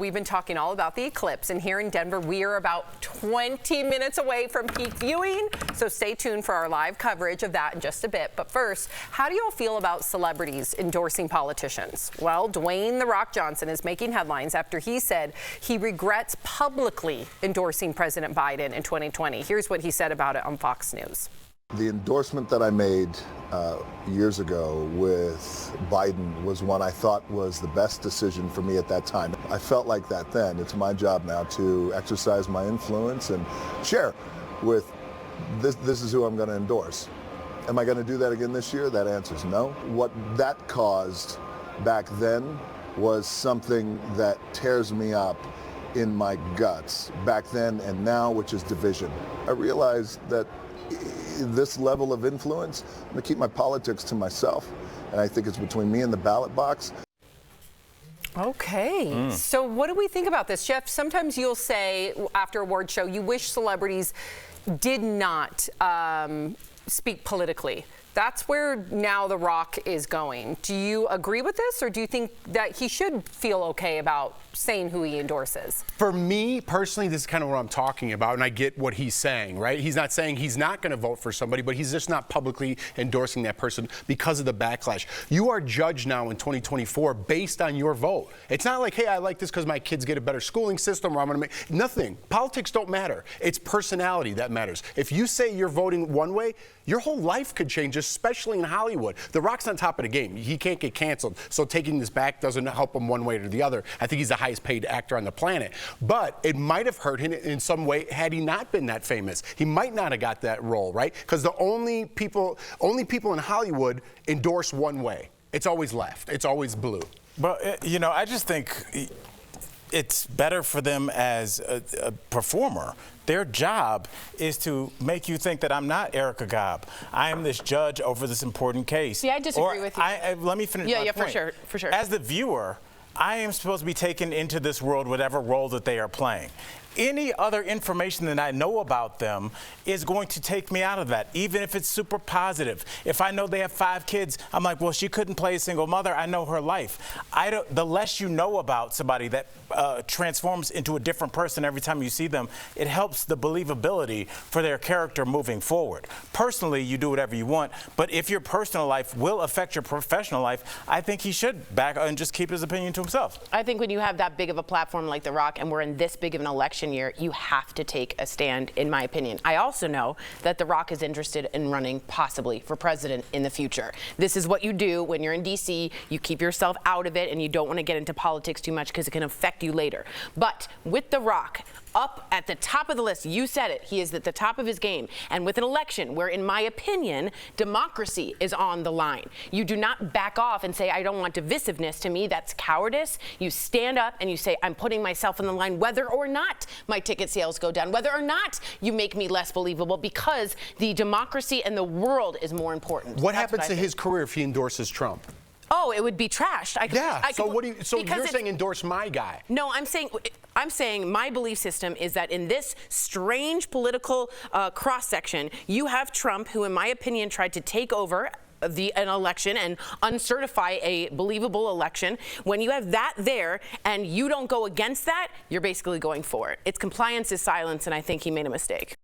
we've been talking all about the eclipse, and here in Denver, we are about 20 minutes away from peak viewing, so stay tuned for our live coverage of that in just a bit. But first, how do you all feel about celebrities endorsing politicians? Well, Dwayne The Rock Johnson is making headlines after he said he regrets publicly endorsing President Biden in 2020. Here's what he said about it on Fox News. The endorsement that I made years ago with Biden was one I thought was the best decision for me at that time. I felt like that then. It's my job now to exercise my influence and share with this is who I'm going to endorse. Am I going to do that again this year? That answer is no. What that caused back then was something that tears me up in my guts back then and now, which is division. I realized that this level of influence, I'm going to keep my politics to myself, and I think it's between me and the ballot box. Okay, so what do we think about this, Jeff? Sometimes you'll say after a award show, you wish celebrities did not speak politically. That's where now The Rock is going. Do you agree with this, or do you think that he should feel okay about saying who he endorses? For me personally, this is kind of what I'm talking about, and I get what he's saying, right? He's not saying he's not going to vote for somebody, but he's just not publicly endorsing that person because of the backlash. You are judged now in 2024 based on your vote. It's not like, hey, I like this because my kids get a better schooling system, or I'm going to make nothing. Politics don't matter. It's personality that matters. If you say you're voting one way, your whole life could change, especially in Hollywood. The Rock's on top of the game. He can't get canceled, so taking this back doesn't help him one way or the other. I think he's the highest paid actor on the planet. But it might have hurt him in some way had he not been that famous. He might not have got that role, right? Because the only people in Hollywood endorse one way. It's always left. It's always blue. But, you know, I just think it's better for them as a performer. Their job is to make you think that I'm not Erica Gobb. I am this judge over this important case. See, I disagree with you. Let me finish my point. Yeah, for sure. As the viewer, I am supposed to be taken into this world, whatever role that they are playing. Any other information that I know about them is going to take me out of that, even if it's super positive. If I know they have 5 kids, I'm like, well, she couldn't play a single mother. I know her life. The less you know about somebody that transforms into a different person every time you see them, it helps the believability for their character moving forward. Personally, you do whatever you want, but if your personal life will affect your professional life, I think he should back and just keep his opinion to himself. I think when you have that big of a platform like The Rock and we're in this big of an election year, you have to take a stand, in my opinion. I also know that The Rock is interested in running possibly for president in the future. This is what you do when you're in D.C. You keep yourself out of it and you don't want to get into politics too much because it can affect you later. But with The Rock up at the top of the list, you said it, he is at the top of his game. And with an election where, in my opinion, democracy is on the line. You do not back off and say, I don't want divisiveness. To me, that's cowardice. You stand up and you say, I'm putting myself on the line whether or not my ticket sales go down, whether or not you make me less believable, because the democracy and the world is more important. What happens to his career if he endorses Trump? Oh, it would be trashed. You're saying endorse my guy? No, I'm saying my belief system is that in this strange political cross-section, you have Trump, who in my opinion tried to take over an election and uncertify a believable election. When you have that there and you don't go against that, you're basically going for it. It's compliance is silence, and I think he made a mistake.